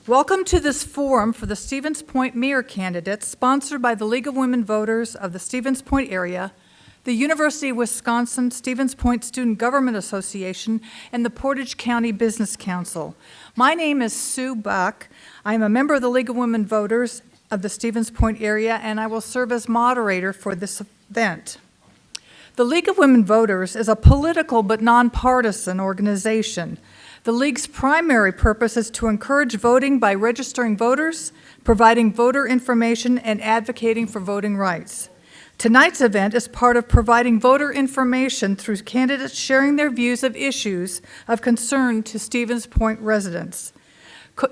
Welcome to this forum for the Stevens Point mayor candidates, sponsored by the League of Women Voters of the Stevens Point area, the University of Wisconsin Stevens Point Student Government Association, and the Portage County Business Council. My name is Sue Buck. I am a member of the League of Women Voters of the Stevens Point area, and I will serve as moderator for this event. The League of Women Voters is a political but nonpartisan organization. The League's primary purpose is to encourage voting by registering voters, providing voter information, and advocating for voting rights. Tonight's event is part of providing voter information through candidates sharing their views of issues of concern to Stevens Point residents.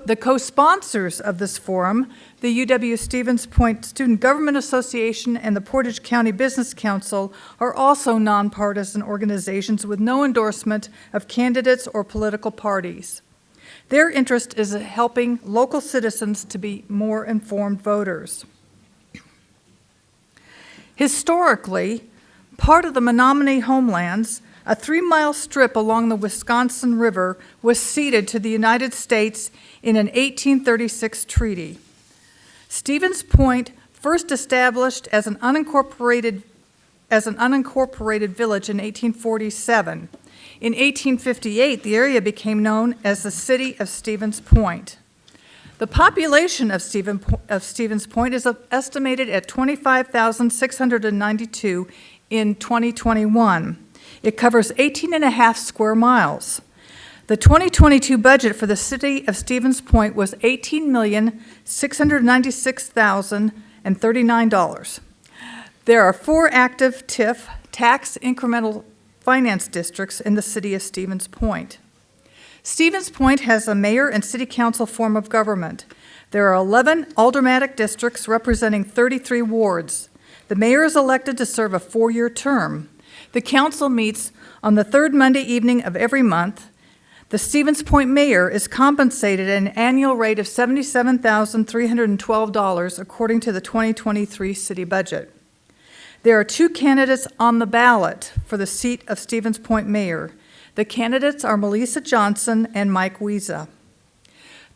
The co-sponsors of this forum, the UW Stevens Point Student Government Association and the Portage County Business Council, are also nonpartisan organizations with no endorsement of candidates or political parties. Their interest is in helping local citizens to be more informed voters. Historically, part of the Menominee homelands, a 3-mile strip along the Wisconsin River, was ceded to the United States in an 1836 treaty. Stevens Point, first established as an unincorporated village in 1847. In 1858, the area became known as the City of Stevens Point. The population of Stevens Point is estimated at 25,692 in 2021. It covers 18.5 square miles. The 2022 budget for the city of Stevens Point was $18,696,039. There are 4 active TIF, tax incremental finance districts, in the city of Stevens Point. Stevens Point has a mayor and city council form of government. There are 11 aldermanic districts representing 33 wards. The mayor is elected to serve a 4-year term. The council meets on the 3rd Monday evening of every month. The Stevens Point mayor is compensated at an annual rate of $77,312 according to the 2023 city budget. There are 2 candidates on the ballot for the seat of Stevens Point mayor. The candidates are Melissa Johnson and Mike Wiesa.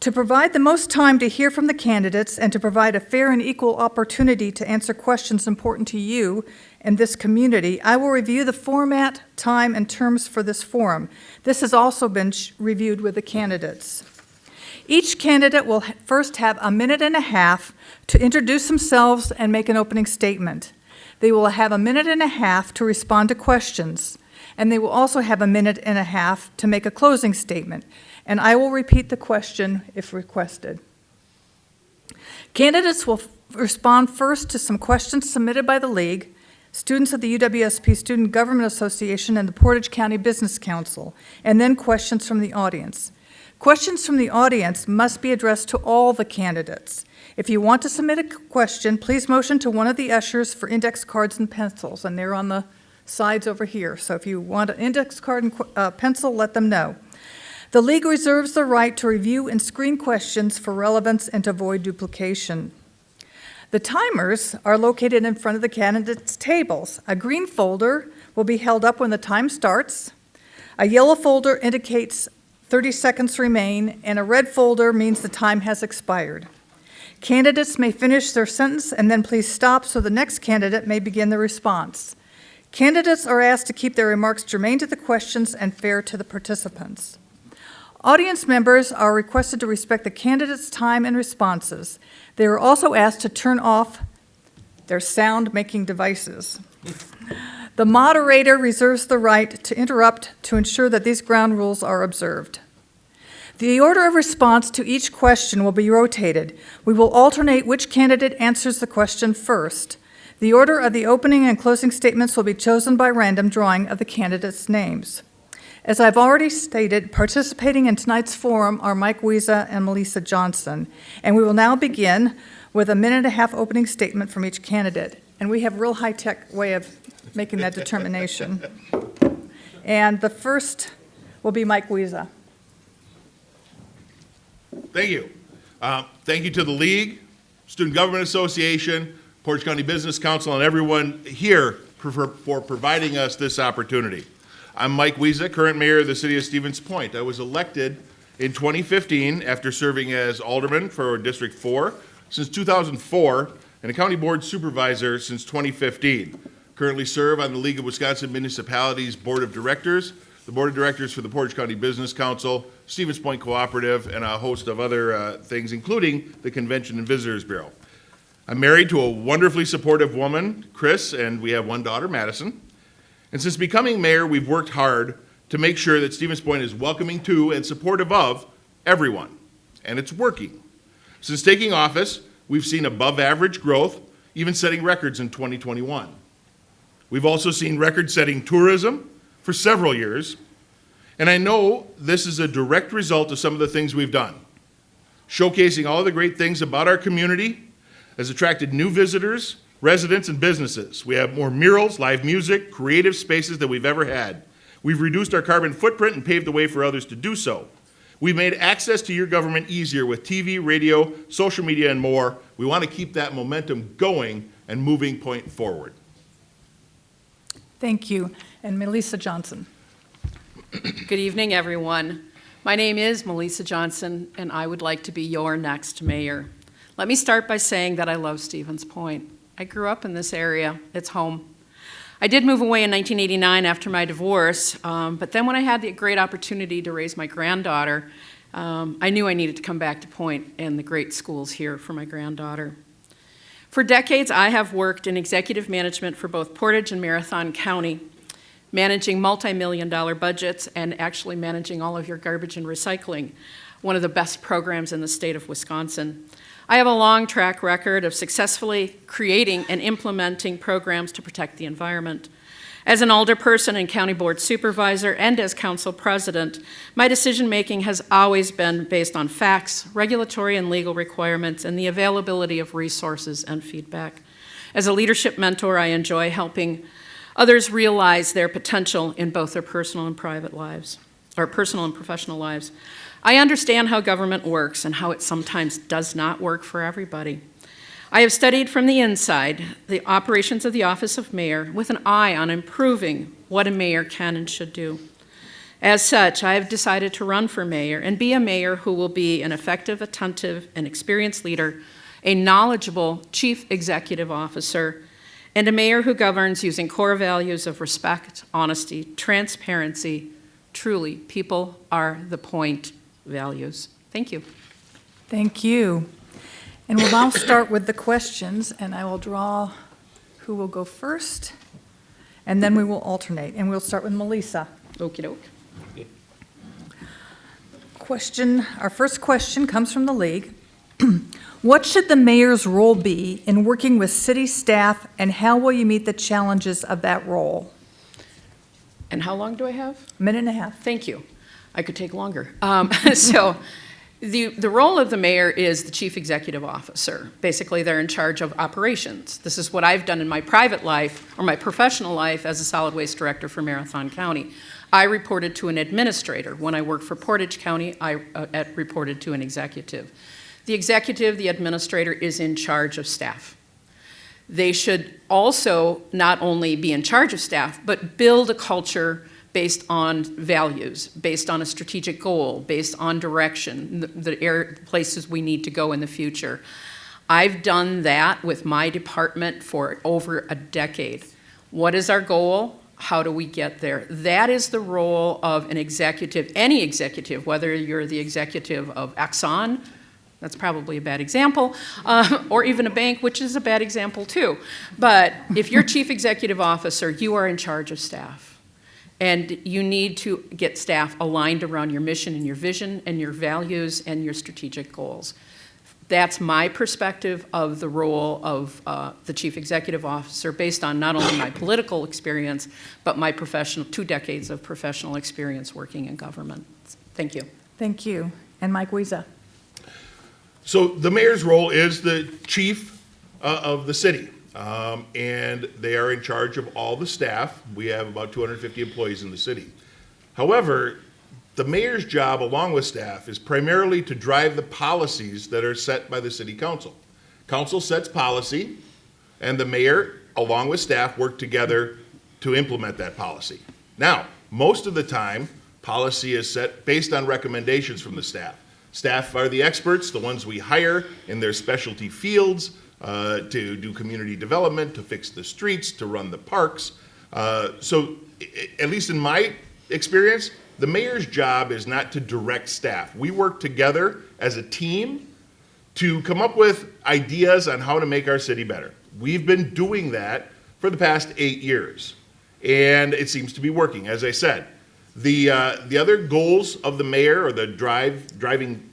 To provide the most time to hear from the candidates and to provide a fair and equal opportunity to answer questions important to you and this community, I will review the format, time, and terms for this forum. This has also been reviewed with the candidates. Each candidate will first have 1.5 minutes to introduce themselves and make an opening statement. They will have 1.5 minutes to respond to questions, and they will also have 1.5 minutes to make a closing statement. And I will repeat the question if requested. Candidates will respond first to some questions submitted by the League, students of the UWSP Student Government Association, and the Portage County Business Council, and then questions from the audience. Questions from the audience must be addressed to all the candidates. If you want to submit a question, please motion to one of the ushers for index cards and pencils, and they're on the sides over here. So if you want an index card and pencil, let them know. The League reserves the right to review and screen questions for relevance and to avoid duplication. The timers are located in front of the candidates' tables. A green folder will be held up when the time starts. A yellow folder indicates 30 seconds remain, and a red folder means the time has expired. Candidates may finish their sentence and then please stop so the next candidate may begin the response. Candidates are asked to keep their remarks germane to the questions and fair to the participants. Audience members are requested to respect the candidates' time and responses. They are also asked to turn off their sound-making devices. The moderator reserves the right to interrupt to ensure that these ground rules are observed. The order of response to each question will be rotated. We will alternate which candidate answers the question first. The order of the opening and closing statements will be chosen by random drawing of the candidates' names. As I've already stated, participating in tonight's forum are Mike Wiesa and Melissa Johnson, and we will now begin with a 1.5 minute opening statement from each candidate. And we have a real high-tech way of making that determination. And the first will be Mike Wiesa. Thank you. Thank you to the League, Student Government Association, Portage County Business Council, and everyone here for providing us this opportunity. I'm Mike Wiesa, current mayor of the city of Stevens Point. I was elected in 2015 after serving as alderman for District 4 since 2004 and a county board supervisor since 2015. Currently serve on the League of Wisconsin Municipalities Board of Directors, the Board of Directors for the Portage County Business Council, Stevens Point Cooperative, and a host of other things, including the Convention and Visitors Bureau. I'm married to a wonderfully supportive woman, Chris, and we have one daughter, Madison. And since becoming mayor, we've worked hard to make sure that Stevens Point is welcoming to and supportive of everyone, and it's working. Since taking office, we've seen above average growth, even setting records in 2021. We've also seen record-setting tourism for several years, and I know this is a direct result of some of the things we've done. Showcasing all the great things about our community has attracted new visitors, residents, and businesses. We have more murals, live music, creative spaces than we've ever had. We've reduced our carbon footprint and paved the way for others to do so. We've made access to your government easier with TV, radio, social media, and more. We want to keep that momentum going and moving point forward. Thank you. And Melissa Johnson. Good evening, everyone. My name is Melissa Johnson, and I would like to be your next mayor. Let me start by saying that I love Stevens Point. I grew up in this area. It's home. I did move away in 1989 after my divorce, but then when I had the great opportunity to raise my granddaughter, I knew I needed to come back to Point and the great schools here for my granddaughter. For decades, I have worked in executive management for both Portage and Marathon County, managing multi-million-dollar budgets and actually managing all of your garbage and recycling, one of the best programs in the state of Wisconsin. I have a long track record of successfully creating and implementing programs to protect the environment. As an alderperson and county board supervisor and as council president, my decision-making has always been based on facts, regulatory and legal requirements, and the availability of resources and feedback. As a leadership mentor, I enjoy helping others realize their potential in both their personal and private lives, or personal and professional lives. I understand how government works and how it sometimes does not work for everybody. I have studied from the inside the operations of the office of mayor with an eye on improving what a mayor can and should do. As such, I have decided to run for mayor and be a mayor who will be an effective, attentive, and experienced leader, a knowledgeable chief executive officer, and a mayor who governs using core values of respect, honesty, transparency. Truly, people are the point values. Thank you. Thank you. And we'll now start with the questions, and I will draw who will go first, and then we will alternate. And we'll start with Melissa. Okie doke. Our first question comes from the league. What should the mayor's role be in working with city staff, and how will you meet the challenges of that role? And how long do I have? A minute and a half. Thank you. I could take longer. So the role of the mayor is the chief executive officer. Basically, they're in charge of operations. This is what I've done in my private life or my professional life as a solid waste director for Marathon County. I reported to an administrator. When I worked for Portage County, I reported to an executive. The executive, the administrator, is in charge of staff. They should also not only be in charge of staff, but build a culture based on values, based on a strategic goal, based on direction, the places we need to go in the future. I've done that with my department for over a decade. What is our goal? How do we get there? That is the role of an executive, any executive, whether you're the executive of Exxon, that's probably a bad example, or even a bank, which is a bad example too. But if you're chief executive officer, you are in charge of staff. And you need to get staff aligned around your mission and your vision and your values and your strategic goals. That's my perspective of the role of the chief executive officer based on not only my political experience, but my 2 decades of professional experience working in government. Thank you. Thank you. And Mike Wiesa. So the mayor's role is the chief of the city. And they are in charge of all the staff. We have about 250 employees in the city. However, the mayor's job, along with staff, is primarily to drive the policies that are set by the city council. Council sets policy, and the mayor, along with staff, work together to implement that policy. Now, most of the time, Policy is set based on recommendations from the staff. Staff are the experts, the ones we hire in their specialty fields to do community development, to fix the streets, to run the parks. So at least in my experience, the mayor's job is not to direct staff. We work together as a team to come up with ideas on how to make our city better. We've been doing that for the past 8 years, and it seems to be working. As I said, the other goals of the mayor, or the driving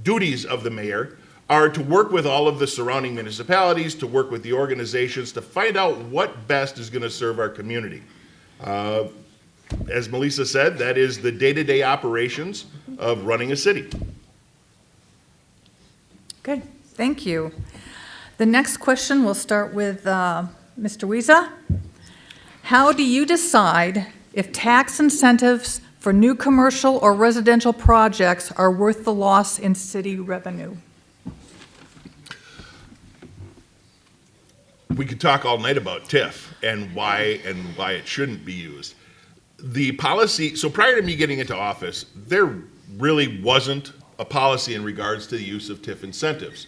duties of the mayor, are to work with all of the surrounding municipalities, to work with the organizations, to find out what best is going to serve our community. As Melissa said, that is the day-to-day operations of running a city. Okay, thank you. The next question, we'll start with Mr. Wiesa. How do you decide if tax incentives for new commercial or residential projects are worth the loss in city revenue? We could talk all night about TIF and why it shouldn't be used. The policy, so prior to me getting into office, there really wasn't a policy in regards to the use of TIF incentives.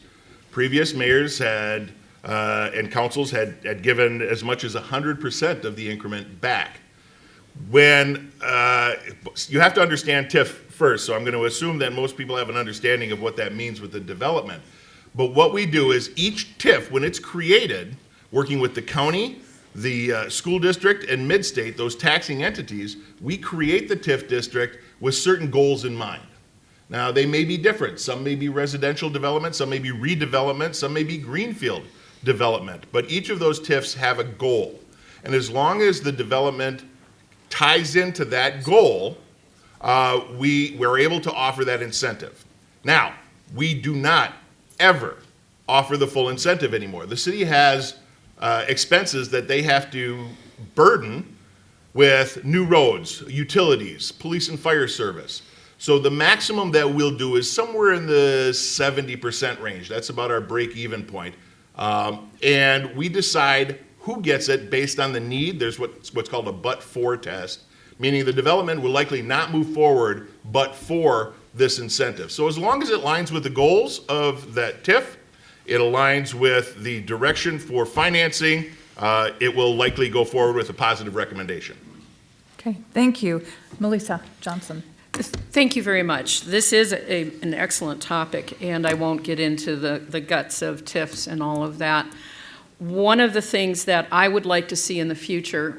Previous mayors had and councils had given as much as 100% of the increment back. When you have to understand TIF first, so I'm going to assume that most people have an understanding of what that means with the development. But what we do is each TIF, when it's created, working with the county, the school district, and Midstate, those taxing entities, we create the TIF district with certain goals in mind. Now, they may be different. Some may be residential development, some may be redevelopment, some may be greenfield development. But each of those TIFs have a goal. And as long as the development ties into that goal, we're able to offer that incentive. Now, we do not ever offer the full incentive anymore. The city has expenses that they have to burden with new roads, utilities, police and fire service. So the maximum that we'll do is somewhere in the 70% range. That's about our break-even point. And we decide who gets it based on the need. There's what's called a but-for test, meaning the development will likely not move forward but for this incentive. So as long as it aligns with the goals of that TIF, it aligns with the direction for financing, it will likely go forward with a positive recommendation. Okay, thank you. Melissa Johnson. Thank you very much. This is an excellent topic, and I won't get into the guts of TIFs and all of that. One of the things that I would like to see in the future,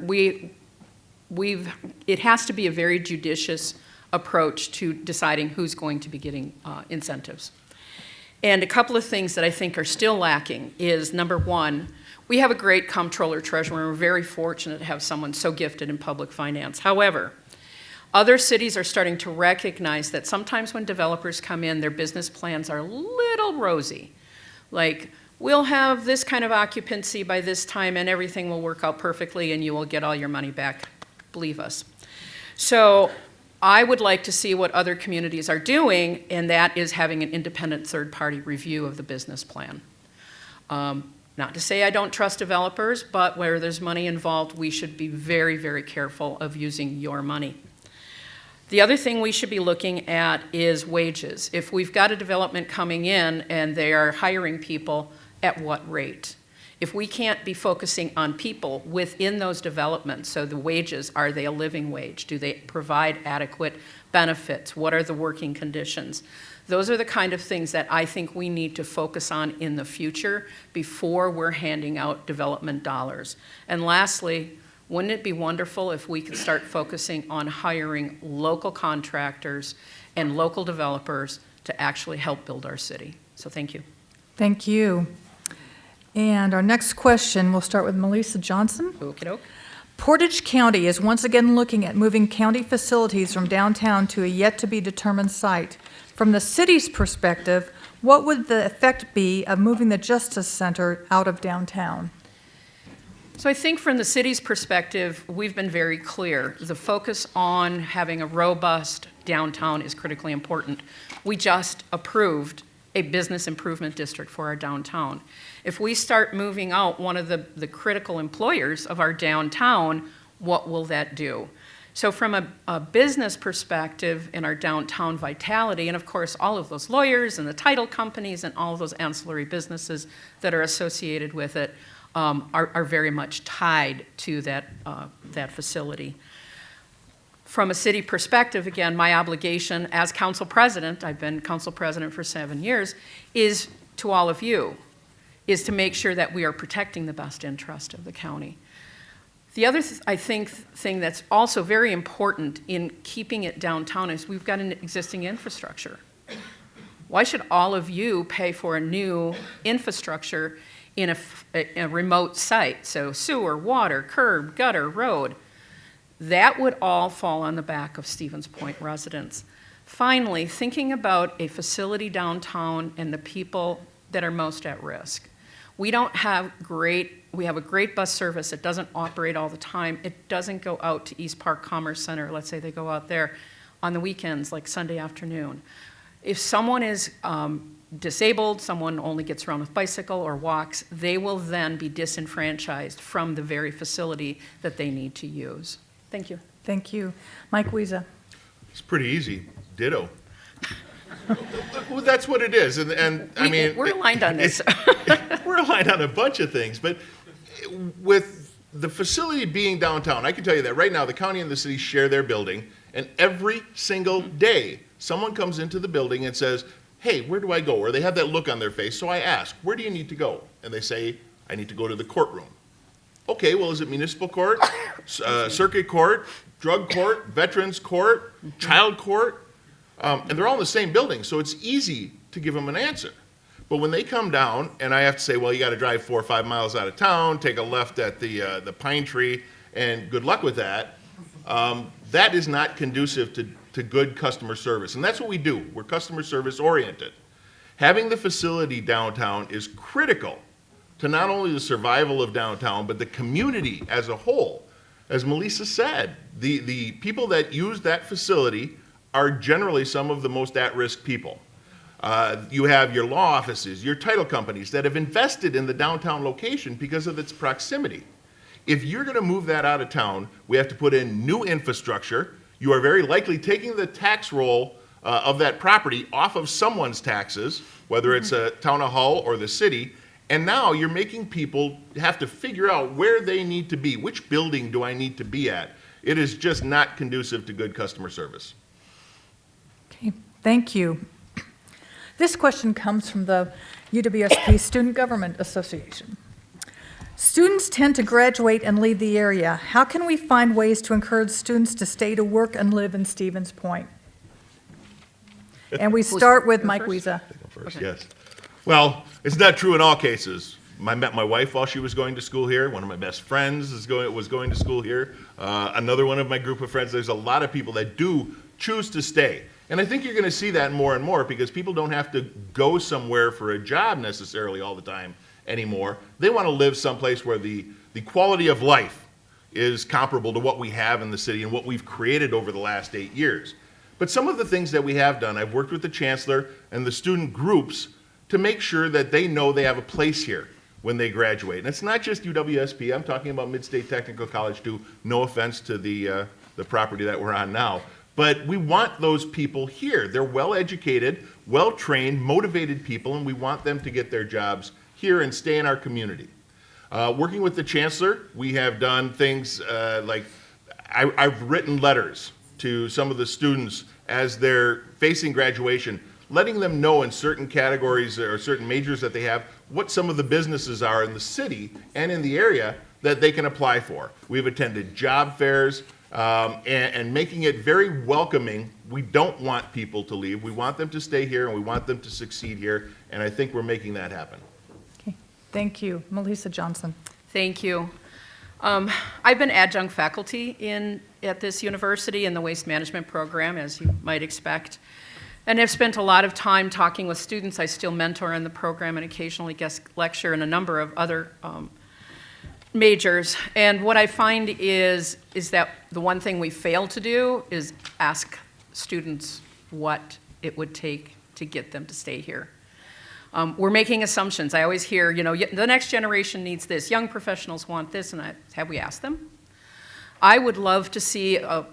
it has to be a very judicious approach to deciding who's going to be getting incentives. And a couple of things that I think are still lacking is, number one, we have a great comptroller treasurer, and we're very fortunate to have someone so gifted in public finance. However, other cities are starting to recognize that sometimes when developers come in, their business plans are a little rosy. Like, we'll have this kind of occupancy by this time and everything will work out perfectly and you will get all your money back. Believe us. So I would like to see what other communities are doing, and that is having an independent third-party review of the business plan. Not to say I don't trust developers, but where there's money involved, we should be very, very careful of using your money. The other thing we should be looking at is wages. If we've got a development coming in and they are hiring people, at what rate? If we can't be focusing on people within those developments, so the wages, are they a living wage? Do they provide adequate benefits? What are the working conditions? Those are the kind of things that I think we need to focus on in the future before we're handing out development dollars. And lastly, wouldn't it be wonderful if we could start focusing on hiring local contractors and local developers to actually help build our city? So thank you. Thank you. And our next question, we'll start with Melissa Johnson. Okey-doke. Portage County is once again looking at moving county facilities from downtown to a yet-to-be-determined site. From the city's perspective, what would the effect be of moving the Justice Center out of downtown? So I think from the city's perspective, we've been very clear. The focus on having a robust downtown is critically important. We just approved a business improvement district for our downtown. If we start moving out one of the critical employers of our downtown, what will that do? So from a business perspective in our downtown vitality, and of course, all of those lawyers and the title companies and all of those ancillary businesses that are associated with it are very much tied to that facility. From a city perspective, again, my obligation as council president, I've been council president for 7 years, is to all of you, is to make sure that we are protecting the best interest of the county. The other, thing that's also very important in keeping it downtown is we've got an existing infrastructure. Why should all of you pay for a new infrastructure in a remote site? So sewer, water, curb, gutter, road. That would all fall on the back of Stevens Point residents. Finally, thinking about a facility downtown and the people that are most at risk. We have a great bus service. It doesn't operate all the time. It doesn't go out to East Park Commerce Center. Let's say they go out there on the weekends, like Sunday afternoon. If someone is disabled, someone only gets around with bicycle or walks, they will then be disenfranchised from the very facility that they need to use. Thank you. Thank you. Mike Wiese. It's pretty easy. Ditto. Well, that's what it is, and I mean... We're aligned on this. We're aligned on a bunch of things, but with the facility being downtown, I can tell you that right now the county and the city share their building, and every single day someone comes into the building and says, hey, where do I go? Or they have that look on their face, so I ask, where do you need to go? And they say, I need to go to the courtroom. Okay, well, is it municipal court, circuit court, drug court, veterans court, child court? And they're all in the same building, so it's easy to give them an answer. But when they come down, and I have to say, well, you got to drive 4 or 5 miles out of town, take a left at the Pine Tree, and good luck with that, that is not conducive to good customer service. And that's what we do. We're customer service oriented. Having the facility downtown is critical to not only the survival of downtown, but the community as a whole. As Melissa said, the people that use that facility are generally some of the most at-risk people. You have your law offices, your title companies that have invested in the downtown location because of its proximity. If you're going to move that out of town, we have to put in new infrastructure. You are very likely taking the tax roll of that property off of someone's taxes, whether it's a town of Hull or the city, and now you're making people have to figure out where they need to be. Which building do I need to be at? It is just not conducive to good customer service. Okay, thank you. This question comes from the UWSP Student Government Association. Students tend to graduate and leave the area. How can we find ways to encourage students to stay to work and live in Stevens Point? And we start with Mike Wiese. First, yes. Well, it's not true in all cases. I met my wife while she was going to school here. One of my best friends was going to school here. Another one of my group of friends. There's a lot of people that do choose to stay. And I think you're going to see that more and more because people don't have to go somewhere for a job necessarily all the time anymore. They want to live someplace where the quality of life is comparable to what we have in the city and what we've created over the last 8 years. But some of the things that we have done, I've worked with the chancellor and the student groups to make sure that they know they have a place here when they graduate. And it's not just UWSP. I'm talking about Mid-State Technical College too. No offense to the property that we're on now. But we want those people here. They're well-educated, well-trained, motivated people, and we want them to get their jobs here and stay in our community. Working with the chancellor, we have done things like I've written letters to some of the students as they're facing graduation, letting them know in certain categories or certain majors that they have what some of the businesses are in the city and in the area that they can apply for. We've attended job fairs and making it very welcoming. We don't want people to leave. We want them to stay here and we want them to succeed here, and I think we're making that happen. Okay, thank you. Melissa Johnson. Thank you. I've been adjunct faculty at this university in the waste management program, as you might expect, and I've spent a lot of time talking with students. I still mentor in the program and occasionally guest lecture in a number of other majors. And what I find is that the one thing we fail to do is ask students what it would take to get them to stay here. We're making assumptions. I always hear, the next generation needs this. Young professionals want this, and have we asked them? I would love to see, I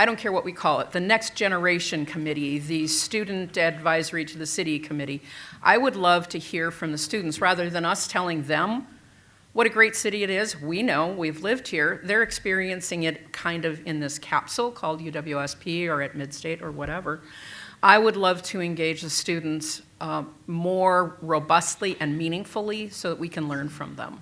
don't care what we call it, the Next Generation Committee, the Student Advisory to the City Committee. I would love to hear from the students rather than us telling them what a great city it is. We know, we've lived here. They're experiencing it kind of in this capsule called UWSP or at Midstate or whatever. I would love to engage the students more robustly and meaningfully so that we can learn from them.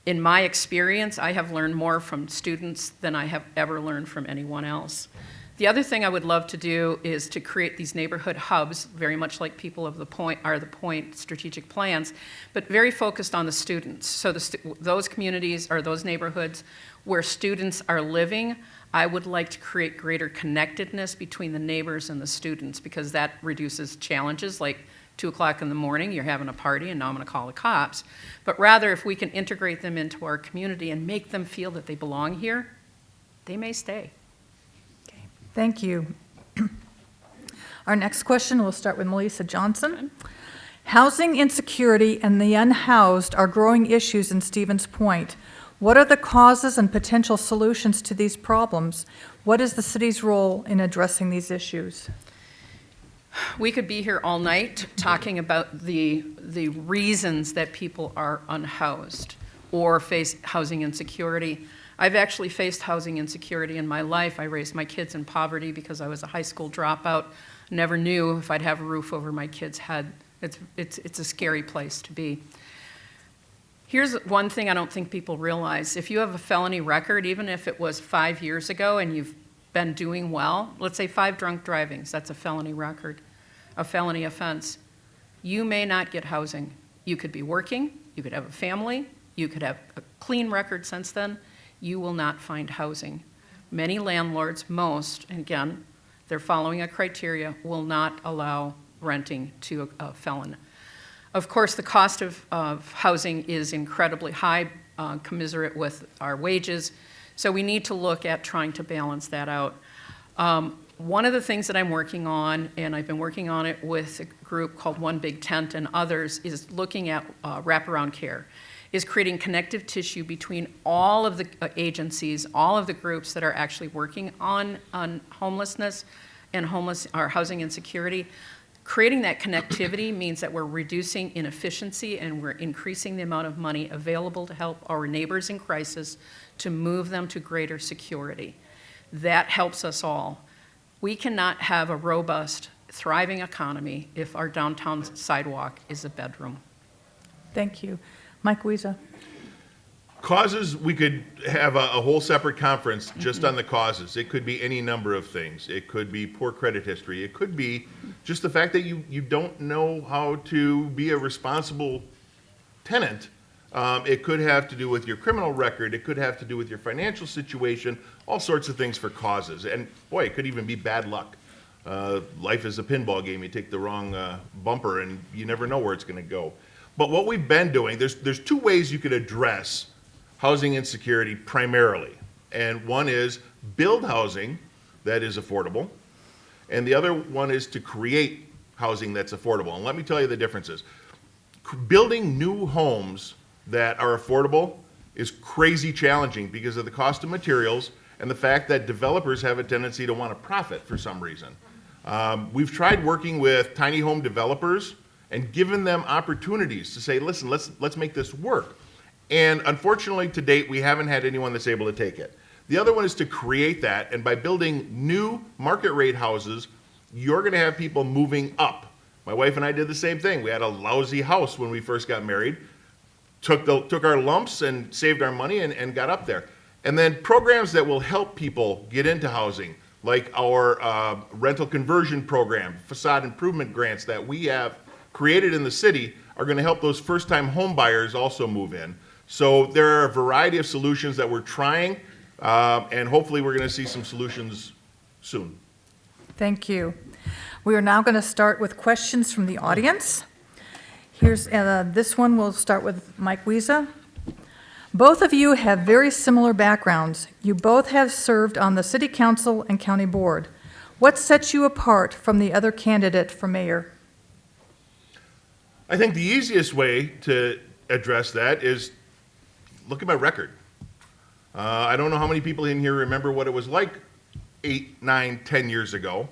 In my experience, I have learned more from students than I have ever learned from anyone else. The other thing I would love to do is to create these neighborhood hubs, very much like People of the Point are the Point strategic plans, but very focused on the students. So those communities or those neighborhoods where students are living, I would like to create greater connectedness between the neighbors and the students because that reduces challenges like 2 o'clock in the morning, you're having a party and now I'm gonna call the cops. But rather, if we can integrate them into our community and make them feel that they belong here, they may stay. Thank you. Our next question, we'll start with Melissa Johnson. Housing insecurity and the unhoused are growing issues in Stevens Point. What are the causes and potential solutions to these problems? What is the city's role in addressing these issues? We could be here all night talking about the reasons that people are unhoused or face housing insecurity. I've actually faced housing insecurity in my life. I raised my kids in poverty because I was a high school dropout. Never knew if I'd have a roof over my kids' head. It's a scary place to be. Here's one thing I don't think people realize. If you have a felony record, even if it was 5 years ago and you've been doing well, let's say 5 drunk drivings, that's a felony record, a felony offense. You may not get housing. You could be working, you could have a family, you could have a clean record since then. You will not find housing. Many landlords, most, and again, they're following a criteria, will not allow renting to a felon. Of course, the cost of housing is incredibly high, commensurate with our wages, so we need to look at trying to balance that out. One of the things that I'm working on, and I've been working on it with a group called One Big Tent and others, is looking at wraparound care, is creating connective tissue between all of the agencies, all of the groups that are actually working on homelessness and housing insecurity. Creating that connectivity means that we're reducing inefficiency and we're increasing the amount of money available to help our neighbors in crisis to move them to greater security. That helps us all. We cannot have a robust, thriving economy if our downtown sidewalk is a bedroom. Thank you. Mike Wiesa. Causes, we could have a whole separate conference just on the causes. It could be any number of things. It could be poor credit history. It could be just the fact that you don't know how to be a responsible tenant. It could have to do with your criminal record. It could have to do with your financial situation, all sorts of things for causes. And boy, it could even be bad luck. Life is a pinball game. You take the wrong bumper and you never know where it's going to go. But what we've been doing, there's 2 ways you could address housing insecurity primarily. And one is build housing that is affordable. And the other one is to create housing that's affordable. And let me tell you the differences. Building new homes that are affordable is crazy challenging because of the cost of materials and the fact that developers have a tendency to want to profit for some reason. We've tried working with tiny home developers and given them opportunities to say, listen, let's make this work. And unfortunately, to date, we haven't had anyone that's able to take it. The other one is to create that, and by building new market rate houses, you're going to have people moving up. My wife and I did the same thing. We had a lousy house when we first got married, took our lumps and saved our money and got up there. And then programs that will help people get into housing, like our rental conversion program, facade improvement grants that we have created in the city, are going to help those first-time home buyers also move in. So there are a variety of solutions that we're trying, and hopefully we're going to see some solutions soon. Thank you. We are now going to start with questions from the audience. Here's this one. We'll start with Mike Wiesa. Both of you have very similar backgrounds. You both have served on the city council and county board. What sets you apart from the other candidate for mayor? I think the easiest way to address that is look at my record. I don't know how many people in here remember what it was like 8, 9, 10 years ago,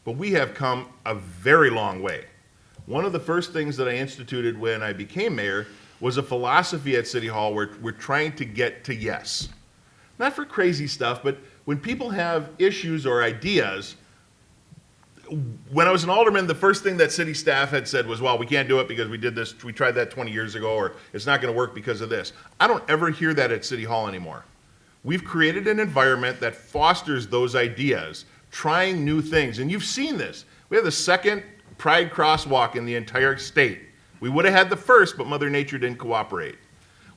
but we have come a very long way. One of the first things that I instituted when I became mayor was a philosophy at City Hall where we're trying to get to yes. Not for crazy stuff, but when people have issues or ideas, when I was an alderman, the first thing that city staff had said was, well, we can't do it because we did this, we tried that 20 years ago, or it's not going to work because of this. I don't ever hear that at City Hall anymore. We've created an environment that fosters those ideas, trying new things. And you've seen this. We have the second Pride crosswalk in the entire state. We would have had the first, but Mother Nature didn't cooperate.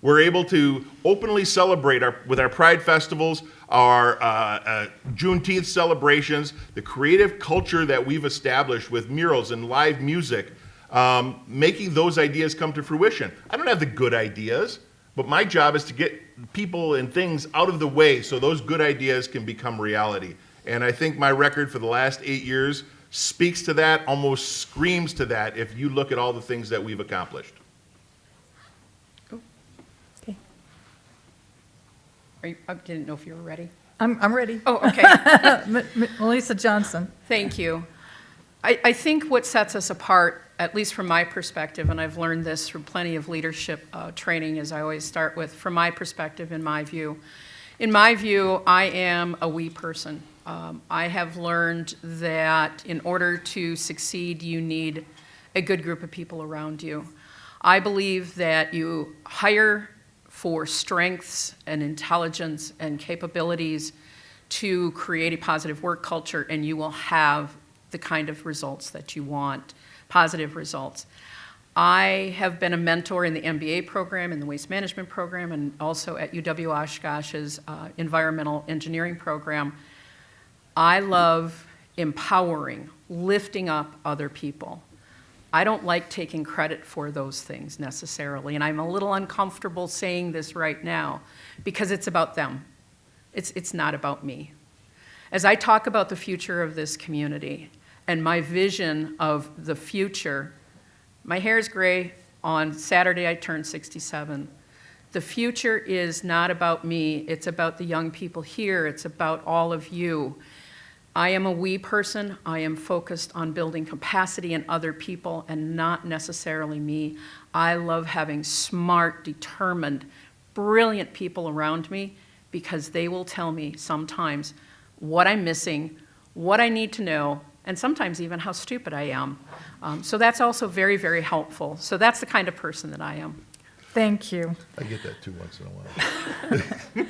We're able to openly celebrate with our Pride festivals, our Juneteenth celebrations, the creative culture that we've established with murals and live music, making those ideas come to fruition. I don't have the good ideas, but my job is to get people and things out of the way so those good ideas can become reality. And I think my record for the last 8 years speaks to that, almost screams to that, if you look at all the things that we've accomplished. Okay. I didn't know if you were ready. I'm ready. Oh, okay. Melissa Johnson. Thank you. I think what sets us apart, at least from my perspective, and I've learned this through plenty of leadership training, as I always start with, from my perspective, in my view, I am a we person. I have learned that in order to succeed, you need a good group of people around you. I believe that you hire for strengths and intelligence and capabilities to create a positive work culture, and you will have the kind of results that you want, positive results. I have been a mentor in the MBA program, in the waste management program, and also at UW Oshkosh's environmental engineering program. I love empowering, lifting up other people. I don't like taking credit for those things necessarily, and I'm a little uncomfortable saying this right now because it's about them. It's not about me. As I talk about the future of this community and my vision of the future, my hair is gray. On Saturday, I turned 67. The future is not about me. It's about the young people here. It's about all of you. I am a we person. I am focused on building capacity in other people and not necessarily me. I love having smart, determined, brilliant people around me because they will tell me sometimes what I'm missing, what I need to know, and sometimes even how stupid I am. So that's also very, very helpful. So that's the kind of person that I am. Thank you. I get that too once in a while.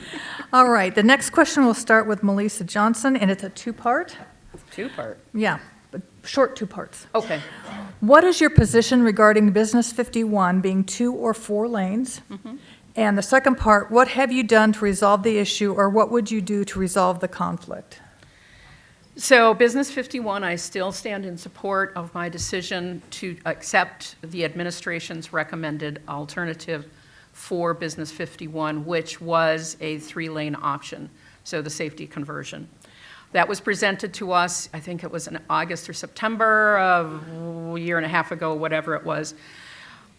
All right, the next question will start with Melissa Johnson, and it's a two-part. Two-part. Yeah, but short two parts. Okay. What is your position regarding Business 51 being 2 or 4 lanes? And the second part, what have you done to resolve the issue, or what would you do to resolve the conflict? So Business 51, I still stand in support of my decision to accept the administration's recommended alternative for Business 51, which was a 3-lane option, so the safety conversion. That was presented to us, I think it was in August or September of a year and a half ago, whatever it was.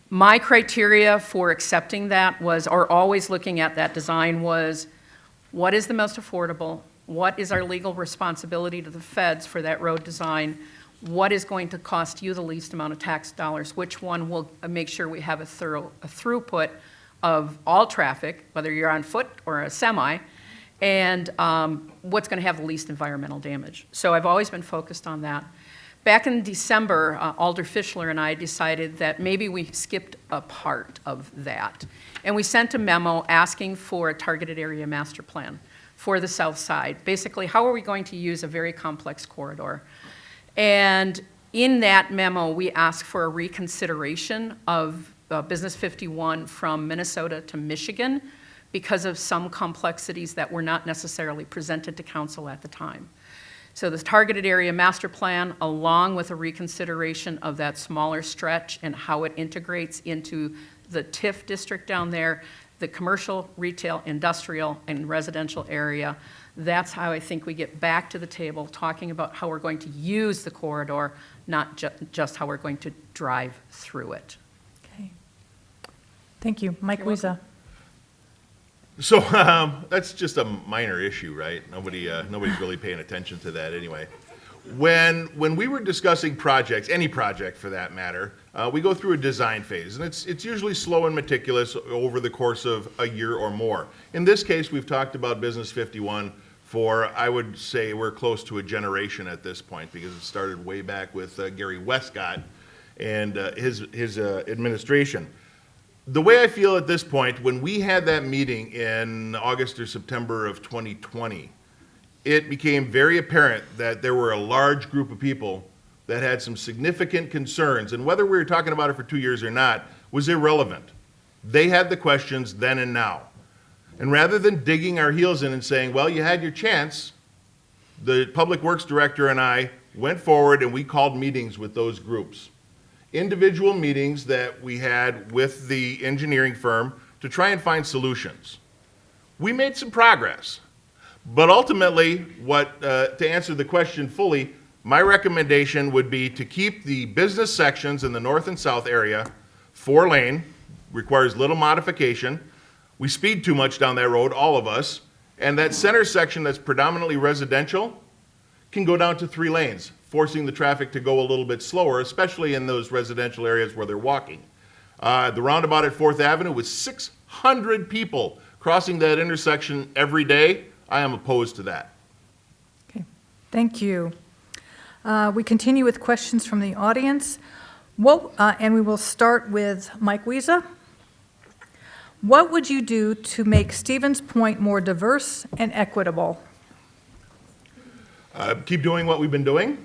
My criteria for accepting that was, or always looking at that design was, what is the most affordable? What is our legal responsibility to the feds for that road design? What is going to cost you the least amount of tax dollars? Which one will make sure we have a throughput of all traffic, whether you're on foot or a semi, and what's going to have the least environmental damage? So I've always been focused on that. Back in December, Alder Fischler and I decided that maybe we skipped a part of that. And we sent a memo asking for a targeted area master plan for the south side. Basically, how are we going to use a very complex corridor? And in that memo, we asked for a reconsideration of Business 51 from Minnesota to Michigan because of some complexities that were not necessarily presented to council at the time. So the targeted area master plan, along with a reconsideration of that smaller stretch and how it integrates into the TIF district down there, the commercial, retail, industrial, and residential area. That's how I think we get back to the table talking about how we're going to use the corridor, not just how we're going to drive through it. Okay. Thank you. Mike You're welcome. Wiesa. So that's just a minor issue, right? Nobody's really paying attention to that anyway. When we were discussing projects, any project for that matter, we go through a design phase, and it's usually slow and meticulous over the course of a year or more. In this case, we've talked about Business 51 for, I would say, we're close to a generation at this point, because it started way back with Gary Westcott and his administration. The way I feel at this point, when we had that meeting in August or September of 2020, it became very apparent that there were a large group of people that had some significant concerns, and whether we were talking about it for 2 years or not was irrelevant. They had the questions then and now. And rather than digging our heels in and saying, well, you had your chance, the Public Works Director and I went forward and we called meetings with those groups. Individual meetings that we had with the engineering firm to try and find solutions. We made some progress. But ultimately, to answer the question fully, my recommendation would be to keep the business sections in the north and south area 4-lane, requires little modification. We speed too much down that road, all of us. And that center section that's predominantly residential can go down to 3 lanes, forcing the traffic to go a little bit slower, especially in those residential areas where they're walking. The roundabout at 4th Avenue with 600 people crossing that intersection every day, I am opposed to that. Okay, thank you. We continue with questions from the audience. And we will start with Mike Wiesa. What would you do to make Stevens Point more diverse and equitable? Keep doing what we've been doing.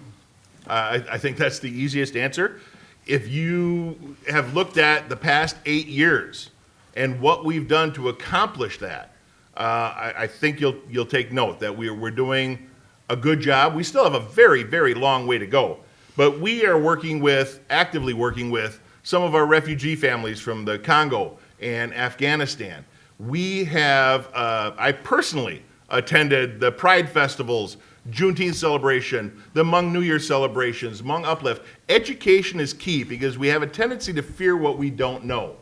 I think that's the easiest answer. If you have looked at the past 8 years and what we've done to accomplish that, I think you'll take note that we're doing a good job. We still have a very, very long way to go, but we are actively working with some of our refugee families from the Congo and Afghanistan. We have, I personally attended the Pride festivals, Juneteenth celebration, the Hmong New Year celebrations, Hmong Uplift. Education is key because we have a tendency to fear what we don't know.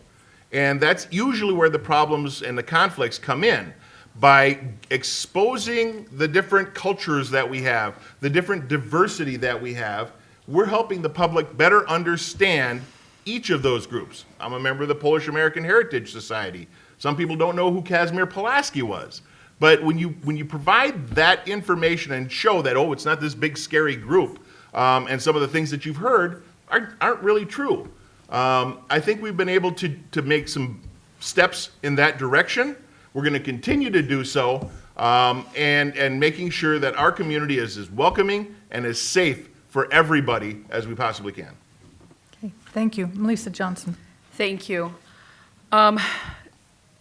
And that's usually where the problems and the conflicts come in. By exposing the different cultures that we have, the different diversity that we have, we're helping the public better understand each of those groups. I'm a member of the Polish American Heritage Society. Some people don't know who Kazimierz Pulaski was. But when you provide that information and show that, oh, it's not this big scary group, and some of the things that you've heard aren't really true. I think we've been able to make some steps in that direction. We're going to continue to do so, and making sure that our community is as welcoming and as safe for everybody as we possibly can. Okay, thank you. Melissa Johnson. Thank you.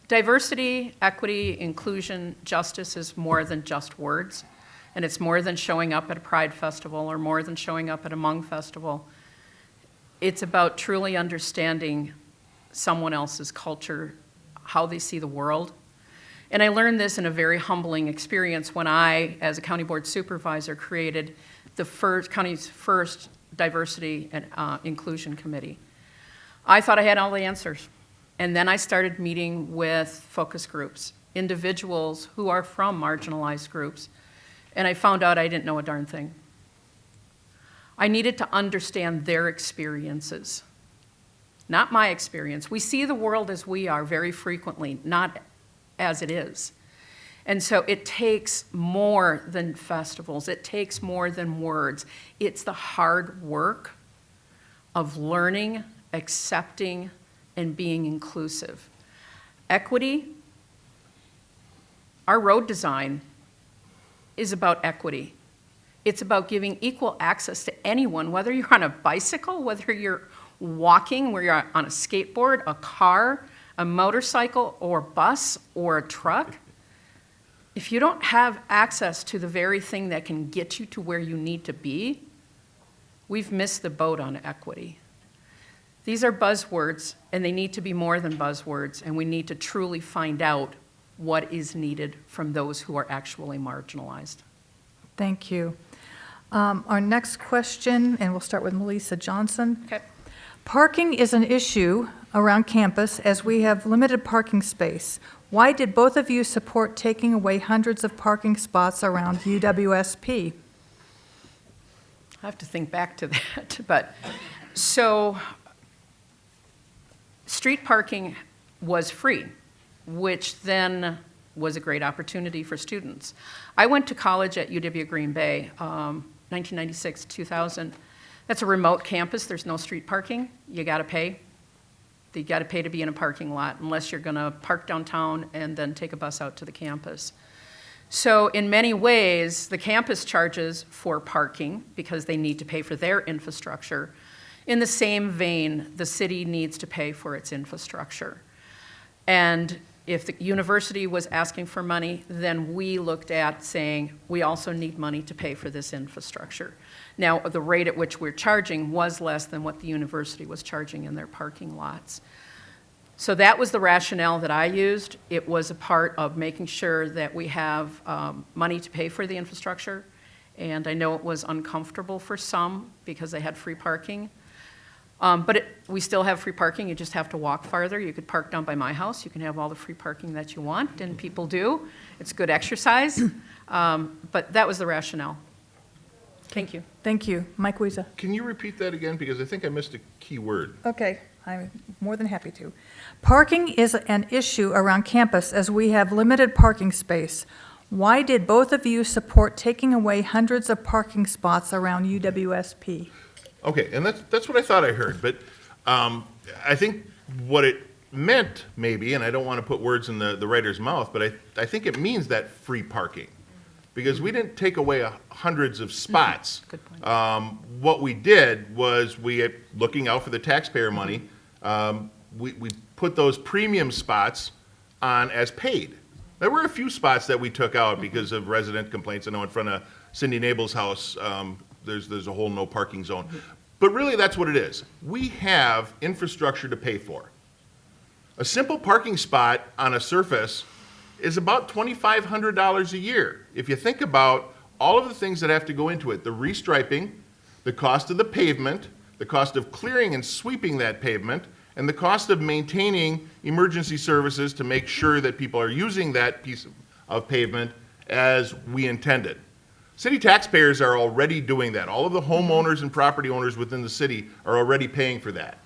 Diversity, equity, inclusion, justice is more than just words, and it's more than showing up at a Pride festival or more than showing up at a Hmong festival. It's about truly understanding someone else's culture, how they see the world. And I learned this in a very humbling experience when I, as a county board supervisor, created the county's first diversity and inclusion committee. I thought I had all the answers. And then I started meeting with focus groups, individuals who are from marginalized groups. And I found out I didn't know a darn thing. I needed to understand their experiences, not my experience. We see the world as we are very frequently, not as it is. And so it takes more than festivals. It takes more than words. It's the hard work of learning, accepting, and being inclusive. Equity, our road design is about equity. It's about giving equal access to anyone, whether you're on a bicycle, whether you're walking, whether you're on a skateboard, a car, a motorcycle, or bus, or a truck. If you don't have access to the very thing that can get you to where you need to be, we've missed the boat on equity. These are buzzwords, and they need to be more than buzzwords, and we need to truly find out what is needed from those who are actually marginalized. Thank you. Our next question, and we'll start with Melissa Johnson. Okay. Parking is an issue around campus as we have limited parking space. Why did both of you support taking away hundreds of parking spots around UWSP? I have to think back to that, but, so, street parking was free, which then was a great opportunity for students. I went to college at UW Green Bay, 1996, 2000. That's a remote campus, there's no street parking, you gotta pay. You gotta pay to be in a parking lot unless you're gonna park downtown and then take a bus out to the campus. So in many ways, the campus charges for parking because they need to pay for their infrastructure. In the same vein, the city needs to pay for its infrastructure. And if the university was asking for money, then we looked at saying, we also need money to pay for this infrastructure. Now, the rate at which we're charging was less than what the university was charging in their parking lots. So that was the rationale that I used. It was a part of making sure that we have money to pay for the infrastructure. And I know it was uncomfortable for some because they had free parking. But we still have free parking, you just have to walk farther. You could park down by my house, you can have all the free parking that you want, and people do. It's good exercise, but that was the rationale. Thank you. Thank you. Mike Wiese. Can you repeat that again? Because I think I missed a key word. Okay, I'm more than happy to. Parking is an issue around campus as we have limited parking space. Why did both of you support taking away hundreds of parking spots around UWSP? Okay, and that's what I thought I heard, but I think what it meant maybe, and I don't want to put words in the writer's mouth, but I think it means that free parking. Because we didn't take away hundreds of spots. Good point. What we did was looking out for the taxpayer money, we put those premium spots on as paid. There were a few spots that we took out because of resident complaints. I know in front of Cindy Nable's house, there's a whole no parking zone. But really, that's what it is. We have infrastructure to pay for. A simple parking spot on a surface is about $2,500 a year. If you think about all of the things that have to go into it, the restriping, the cost of the pavement, the cost of clearing and sweeping that pavement, and the cost of maintaining emergency services to make sure that people are using that piece of pavement as we intended. City taxpayers are already doing that. All of the homeowners and property owners within the city are already paying for that.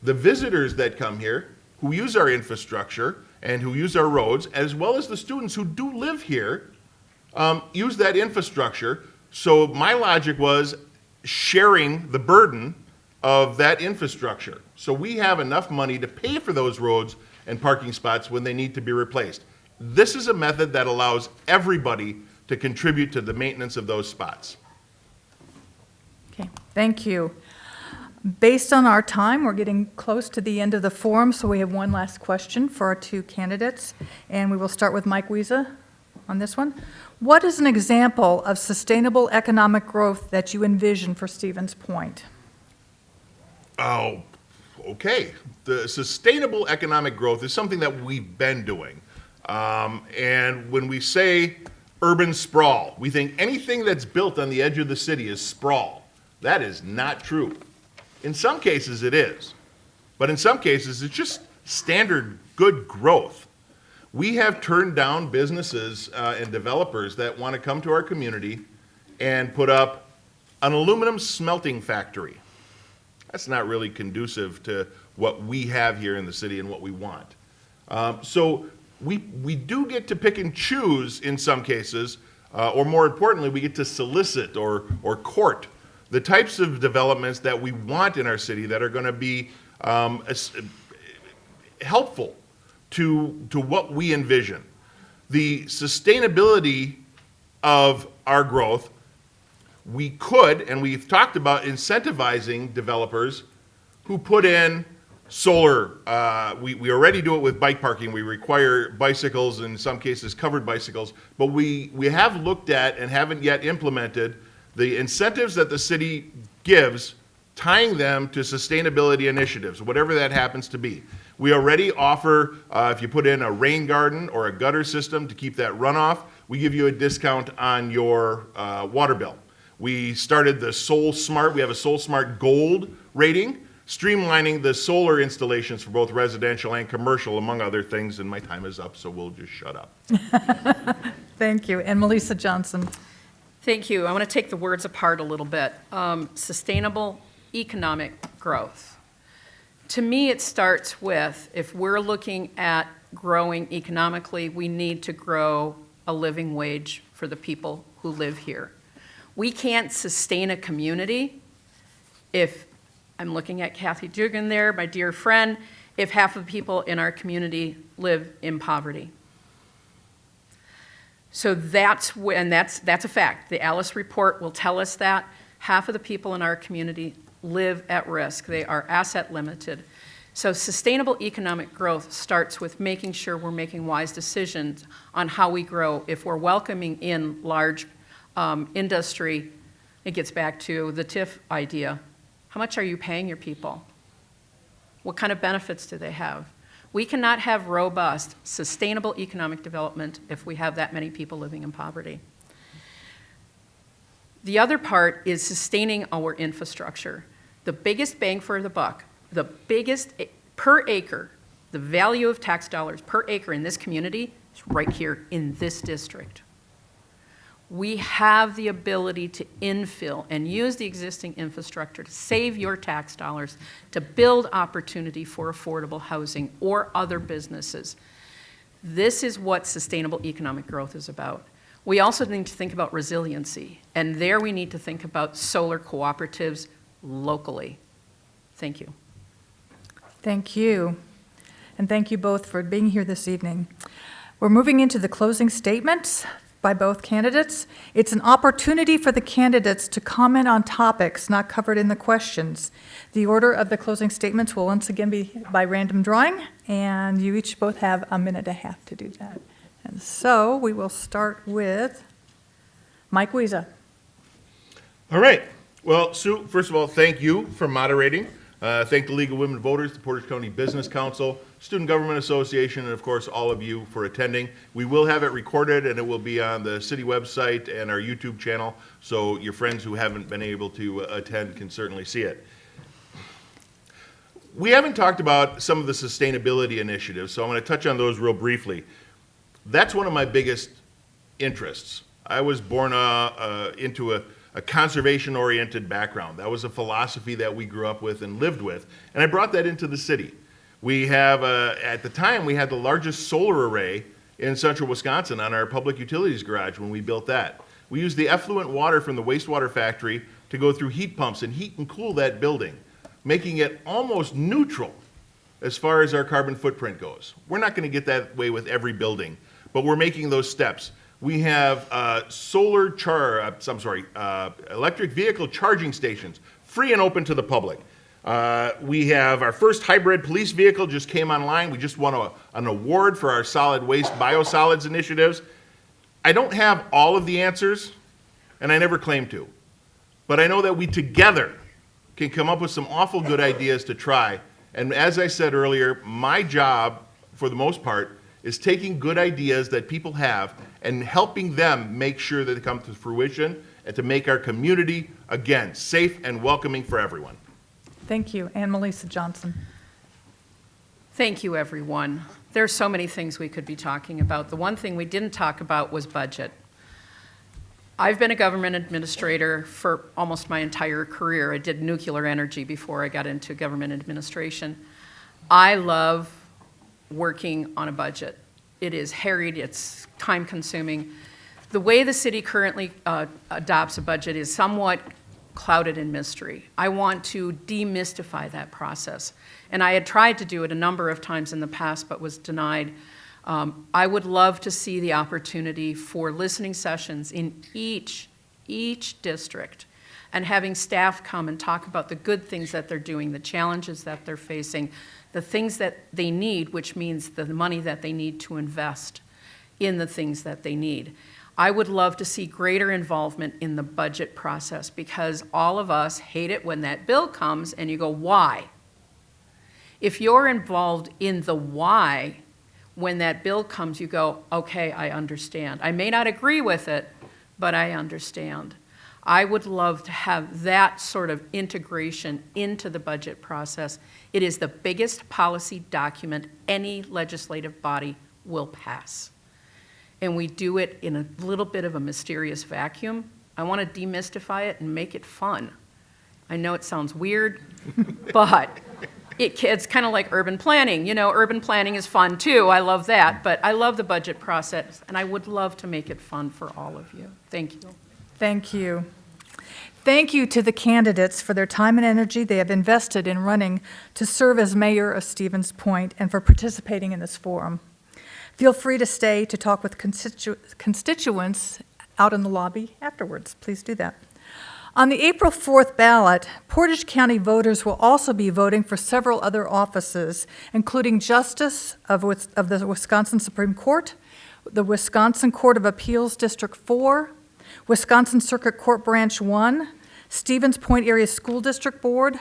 The visitors that come here, who use our infrastructure and who use our roads, as well as the students who do live here, use that infrastructure. So my logic was sharing the burden of that infrastructure. So we have enough money to pay for those roads and parking spots when they need to be replaced. This is a method that allows everybody to contribute to the maintenance of those spots. Okay, thank you. Based on our time, we're getting close to the end of the forum, so we have one last question for our two candidates, and we will start with Mike Wiese on this one. What is an example of sustainable economic growth that you envision for Stevens Point? Oh, okay. The sustainable economic growth is something that we've been doing. And when we say urban sprawl, we think anything that's built on the edge of the city is sprawl. That is not true. In some cases it is, but in some cases it's just standard good growth. We have turned down businesses and developers that want to come to our community and put up an aluminum smelting factory. That's not really conducive to what we have here in the city and what we want. So we do get to pick and choose in some cases, or more importantly, we get to solicit or court the types of developments that we want in our city that are going to be helpful to what we envision. The sustainability of our growth, we could, and we've talked about incentivizing developers who put in solar. We already do it with bike parking. We require bicycles, in some cases covered bicycles, but we have looked at and haven't yet implemented the incentives that the city gives, tying them to sustainability initiatives, whatever that happens to be. We already offer, if you put in a rain garden or a gutter system to keep that runoff, we give you a discount on your water bill. We started the Soul Smart. We have a Soul Smart Gold rating. streamlining the solar installations for both residential and commercial, among other things, and my time is up, so we'll just shut up. Thank you. And Melissa Johnson. Thank you. I want to take the words apart a little bit. Sustainable economic growth. To me, it starts with, if we're looking at growing economically, we need to grow a living wage for the people who live here. We can't sustain a community if, I'm looking at Kathy Dugan there, my dear friend, if half of the people in our community live in poverty. So that's a fact. The Alice report will tell us that half of the people in our community live at risk. They are asset limited. So sustainable economic growth starts with making sure we're making wise decisions on how we grow. If we're welcoming in large industry, it gets back to the TIF idea. How much are you paying your people? What kind of benefits do they have? We cannot have robust, sustainable economic development if we have that many people living in poverty. The other part is sustaining our infrastructure. The biggest bang for the buck, the biggest per acre, the value of tax dollars per acre in this community is right here in this district. We have the ability to infill and use the existing infrastructure to save your tax dollars, to build opportunity for affordable housing or other businesses. This is what sustainable economic growth is about. We also need to think about resiliency, and there we need to think about solar cooperatives locally. Thank you. Thank you. And thank you both for being here this evening. We're moving into the closing statements by both candidates. It's an opportunity for the candidates to comment on topics not covered in the questions. The order of the closing statements will once again be by random drawing, and you each both have a minute and a half to do that. And so we will start with Mike Wiesa. All right. Well, Sue, first of all, thank you for moderating. Thank the League of Women Voters, the Portage County Business Council, Student Government Association, and of course, all of you for attending. We will have it recorded, and it will be on the city website and our YouTube channel, so your friends who haven't been able to attend can certainly see it. We haven't talked about some of the sustainability initiatives, so I'm going to touch on those real briefly. That's one of my biggest interests. I was born into a conservation-oriented background. That was a philosophy that we grew up with and lived with, and I brought that into the city. We have, at the time, we had the largest solar array in central Wisconsin on our public utilities garage when we built that. We used the effluent water from the wastewater factory to go through heat pumps and heat and cool that building, making it almost neutral as far as our carbon footprint goes. We're not going to get that way with every building, but we're making those steps. We have electric vehicle charging stations, free and open to the public. We have our first hybrid police vehicle just came online. We just won an award for our solid waste biosolids initiatives. I don't have all of the answers, and I never claim to, but I know that we together can come up with some awful good ideas to try. And as I said earlier, my job, for the most part, is taking good ideas that people have and helping them make sure that they come to fruition and to make our community, again, safe and welcoming for everyone. Thank you. And Melissa Johnson. Thank you, everyone. There are so many things we could be talking about. The one thing we didn't talk about was budget. I've been a government administrator for almost my entire career. I did nuclear energy before I got into government administration. I love working on a budget. It is harried, it's time-consuming. The way the city currently adopts a budget is somewhat clouded in mystery. I want to demystify that process. And I had tried to do it a number of times in the past, but was denied. I would love to see the opportunity for listening sessions in each district and having staff come and talk about the good things that they're doing, the challenges that they're facing, the things that they need, which means the money that they need to invest in the things that they need. I would love to see greater involvement in the budget process because all of us hate it when that bill comes and you go, why? If you're involved in the why, when that bill comes, you go, okay, I understand. I may not agree with it, but I understand. I would love to have that sort of integration into the budget process. It is the biggest policy document any legislative body will pass. And we do it in a little bit of a mysterious vacuum. I want to demystify it and make it fun. I know it sounds weird, but it's kind of like urban planning. You know, urban planning is fun too. I love that. But I love the budget process, and I would love to make it fun for all of you. Thank you. Thank you. Thank you to the candidates for their time and energy they have invested in running to serve as mayor of Stevens Point and for participating in this forum. Feel free to stay to talk with constituents out in the lobby afterwards. Please do that. On the April 4th ballot, Portage County voters will also be voting for several other offices, including Justice of the Wisconsin Supreme Court, the Wisconsin Court of Appeals District 4, Wisconsin Circuit Court Branch 1, Stevens Point Area School District Board,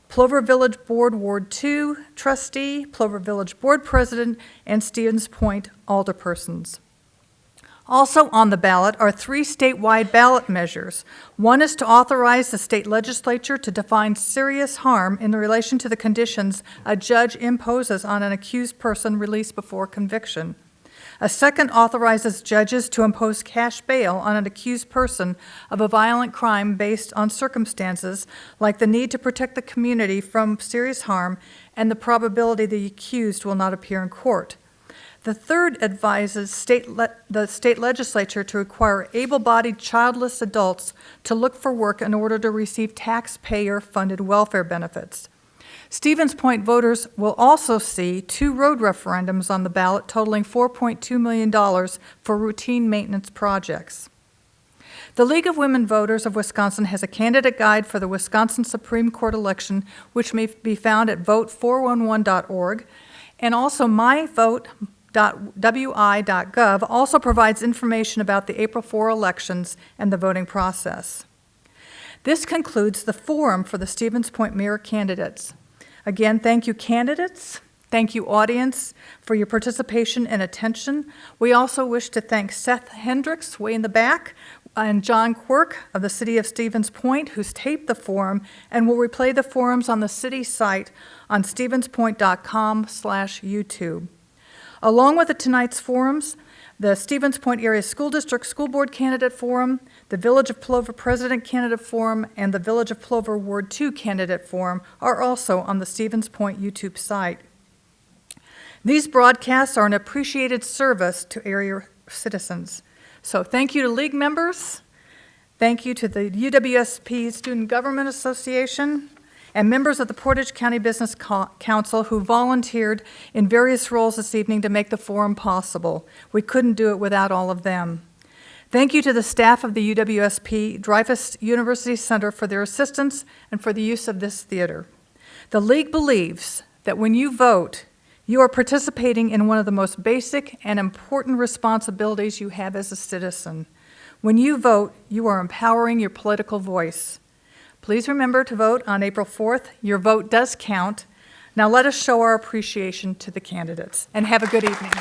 Plover Village Board Ward 2 Trustee, Plover Village Board President, and Stevens Point Alderpersons. Also on the ballot are 3 statewide ballot measures. One is to authorize the state legislature to define serious harm in relation to the conditions a judge imposes on an accused person released before conviction. A second authorizes judges to impose cash bail on an accused person of a violent crime based on circumstances like the need to protect the community from serious harm and the probability the accused will not appear in court. The third advises the state legislature to require able-bodied childless adults to look for work in order to receive taxpayer-funded welfare benefits. Stevens Point voters will also see 2 road referendums on the ballot totaling $4.2 million for routine maintenance projects. The League of Women Voters of Wisconsin has a candidate guide for the Wisconsin Supreme Court election, which may be found at vote411.org, and also myvote.wi.gov also provides information about the April 4 elections and the voting process. This concludes the forum for the Stevens Point mayor candidates. Again, thank you, candidates. Thank you, audience, for your participation and attention. We also wish to thank Seth Hendricks, way in the back, and John Quirk of the City of Stevens Point, who's taped the forum and will replay the forums on the city site on stevenspoint.com/YouTube. Along with tonight's forums, the Stevens Point Area School District School Board Candidate Forum, the Village of Plover President Candidate Forum, and the Village of Plover Ward 2 Candidate Forum are also on the Stevens Point YouTube site. These broadcasts are an appreciated service to area citizens. So thank you to League members, thank you to the UWSP Student Government Association, and members of the Portage County Business Council who volunteered in various roles this evening to make the forum possible. We couldn't do it without all of them. Thank you to the staff of the UWSP Dreyfus University Center for their assistance and for the use of this theater. The League believes that when you vote, you are participating in one of the most basic and important responsibilities you have as a citizen. When you vote, you are empowering your political voice. Please remember to vote on April 4th. Your vote does count. Now let us show our appreciation to the candidates, and have a good evening.